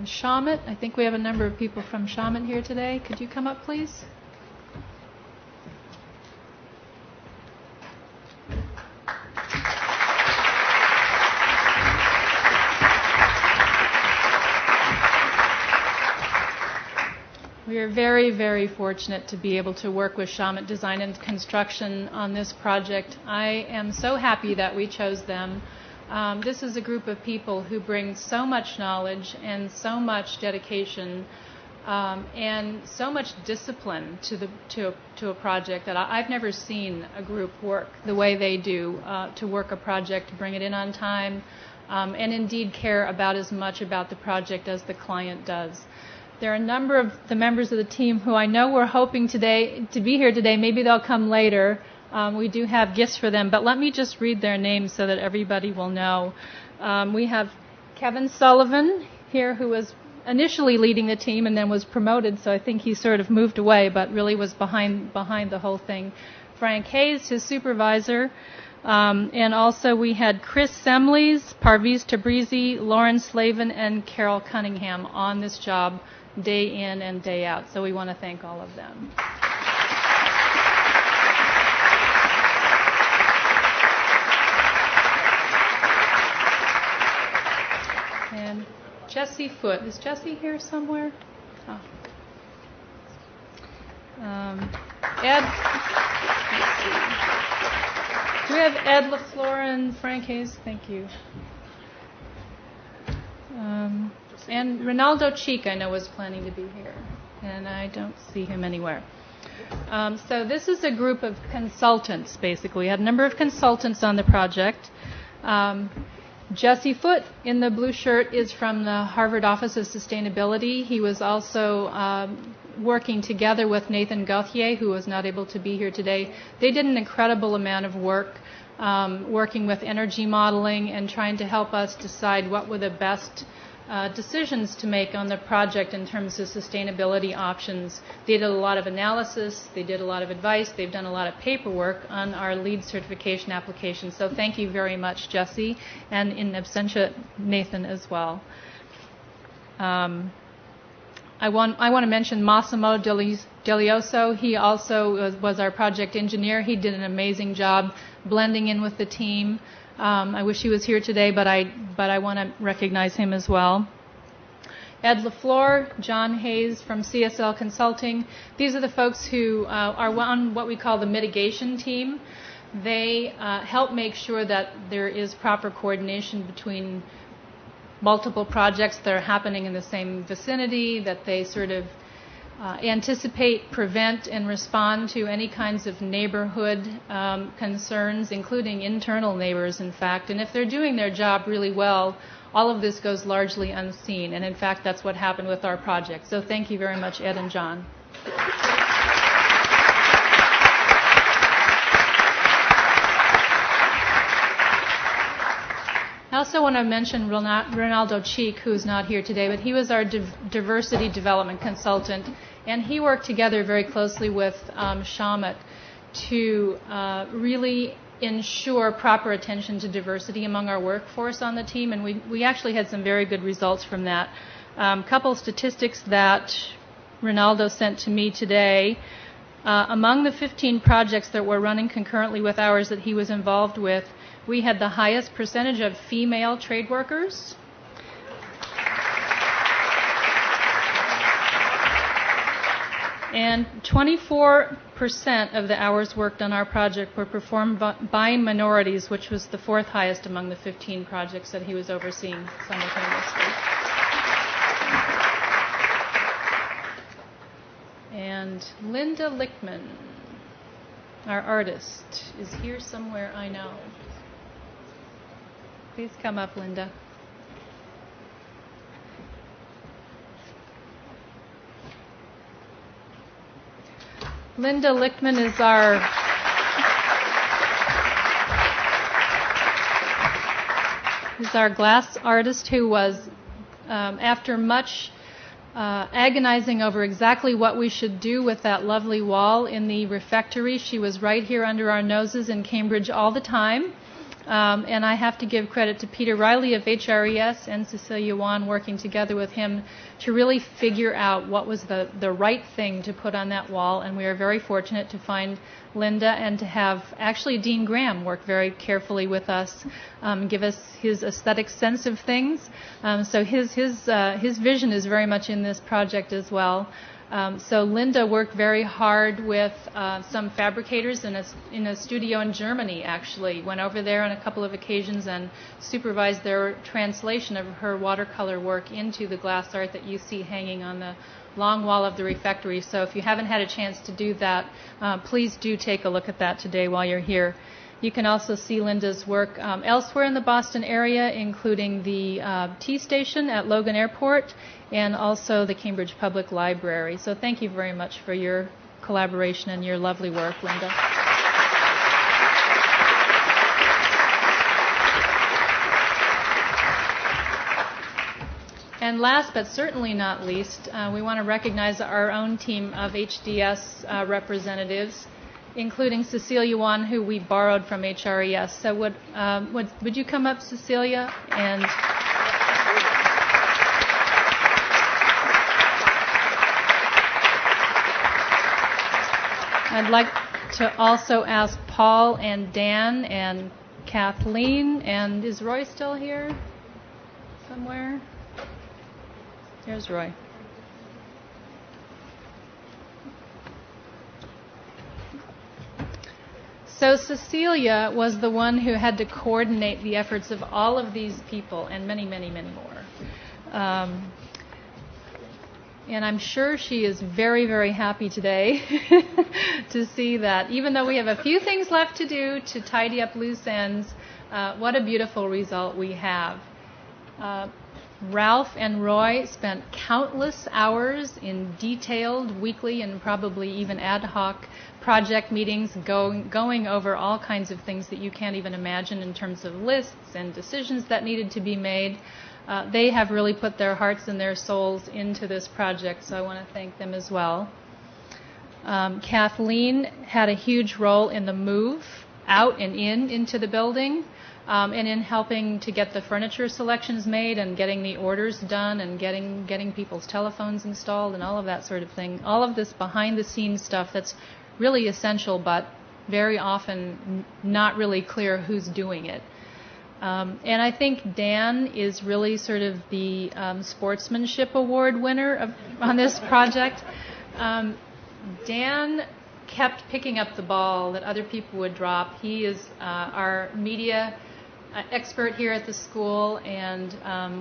Shawmut, I think we have a number of people from Shawmut here today. Could you come up, please? We are very, very fortunate to be able to work with Shamit Design and Construction on this project. I am so happy that we chose them. This is a group of people who bring so much knowledge and so much dedication and so much discipline to a project that I've never seen a group work the way they do to work a project, to bring it in on time, and indeed care about as much about the project as the client does. There are a number of the members of the team who I know were hoping today to be here today. Maybe they'll come later. We do have gifts for them, but let me just read their names so that everybody will know. We have Kevin Sullivan here, who was initially leading the team and then was promoted, so I think he sort of moved away, but really was behind the whole thing. Frank Hayes, his supervisor, and also we had Chris Semleys, Parviz Tabrizi, Lauren Slavin, and Carol Cunningham on this job day in and day out. So we want to thank all of them. And Jesse Foote. Is Jesse here somewhere? Oh. Ed. Let's see. Do we have Ed LaFleur and Frank Hayes? Thank you. And Ronaldo Cheek, I know, was planning to be here, and I don't see him anywhere. So this is a group of consultants, basically. We had a number of consultants on the project. Jesse Foote in the blue shirt is from the Harvard Office of Sustainability. He was also working together with Nathan Gauthier, who was not able to be here today. They did an incredible amount of work working with energy modeling and trying to help us decide what were the best decisions to make on the project in terms of sustainability options. They did a lot of analysis, they did a lot of advice, they've done a lot of paperwork on our LEED certification application. So thank you very much, Jesse, and in absentia, Nathan as well. I want to mention Massimo Delioso. He also was our project engineer. He did an amazing job blending in with the team. I wish he was here today, but I want to recognize him as well. Ed LaFleur, John Hayes from CSL Consulting. These are the folks who are on what we call the mitigation team. They help make sure that there is proper coordination between multiple projects that are happening in the same vicinity, that they sort of anticipate, prevent, and respond to any kinds of neighborhood concerns, including internal neighbors, in fact. And if they're doing their job really well, all of this goes largely unseen. And in fact, that's what happened with our project. So thank you very much, Ed and John. I also want to mention Ronaldo Cheek, who's not here today, but he was our diversity development consultant, and he worked together very closely with Shamit to really ensure proper attention to diversity among our workforce on the team, and we actually had some very good results from that. Couple statistics that Ronaldo sent to me today. Among the 15 projects that were running concurrently with ours that he was involved with, we had the highest percentage of female trade workers. And 24% of the hours worked on our project were performed by minorities, which was the fourth highest among the 15 projects that he was overseeing simultaneously. And Linda Lichtman, our artist, is here somewhere, I know. Please come up, Linda. Linda Lichtman is our glass artist who was, after much agonizing over exactly what we should do with that lovely wall in the refectory, she was right here under our noses in Cambridge all the time. And I have to give credit to Peter Riley of HRES and Cecilia Wan working together with him to really figure out what was the right thing to put on that wall. And we are very fortunate to find Linda and to have actually Dean Graham work very carefully with us, give us his aesthetic sense of things. So his vision is very much in this project as well. So Linda worked very hard with some fabricators in a studio in Germany, actually. Went over there on a couple of occasions and supervised their translation of her watercolor work into the glass art that you see hanging on the long wall of the refectory. So if you haven't had a chance to do that, please do take a look at that today while you're here. You can also see Linda's work elsewhere in the Boston area, including the T station at Logan Airport and also the Cambridge Public Library. So thank you very much for your collaboration and your lovely work, Linda. And last but certainly not least, we want to recognize our own team of HDS representatives, including Cecilia Wan, who we borrowed from HRES. So would you come up, Cecilia? And I'd like to also ask Paul and Dan and Kathleen. And is Roy still here somewhere? There's Roy. So Cecilia was the one who had to coordinate the efforts of all of these people and many, many, many more. And I'm sure she is very, very happy today to see that even though we have a few things left to do to tidy up loose ends, what a beautiful result we have. Ralph and Roy spent countless hours in detailed weekly and probably even ad hoc project meetings going over all kinds of things that you can't even imagine in terms of lists and decisions that needed to be made. They have really put their hearts and their souls into this project, so I want to thank them as well. Kathleen had a huge role in the move out and into the building, and in helping to get the furniture selections made and getting the orders done and getting people's telephones installed and all of that sort of thing. All of this behind-the-scenes stuff that's really essential, but very often not really clear who's doing it. And I think Dan is really sort of the sportsmanship award winner on this project. Dan kept picking up the ball that other people would drop. He is our media expert here at the school and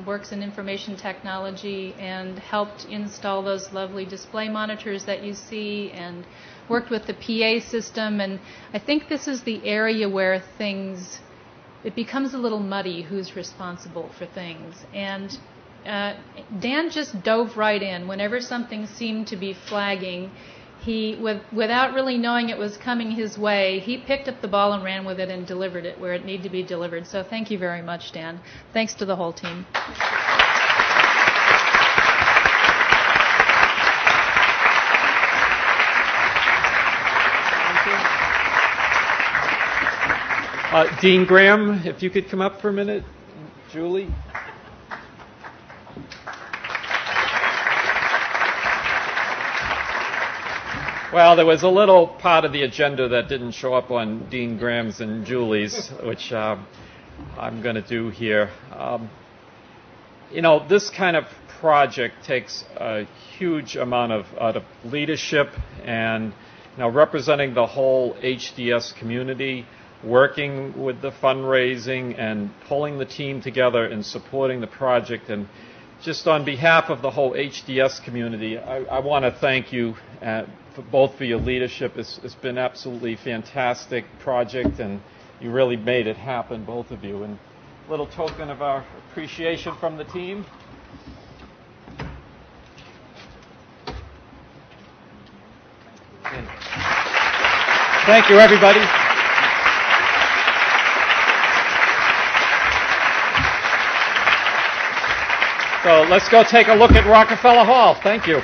works in information technology and helped install those lovely display monitors that you see and worked with the PA system. And I think this is the area where it becomes a little muddy who's responsible for things. And Dan just dove right in. Whenever something seemed to be flagging, he, without really knowing it was coming his way, he picked up the ball and ran with it and delivered it where it needed to be delivered. So thank you very much, Dan. Thanks to the whole team. Dean Graham, if you could come up for a minute. Julie. Well, there was a little part of the agenda that didn't show up on Dean Graham's and Julie's, which I'm going to do here. This kind of project takes a huge amount of leadership and representing the whole HDS community, working with the fundraising and pulling the team together and supporting the project. And just on behalf of the whole HDS community, I want to thank you for your leadership. It's been absolutely fantastic project, and you really made it happen, both of you. And a little token of our appreciation from the team. And thank you, everybody. So let's go take a look at Rockefeller Hall. Thank you.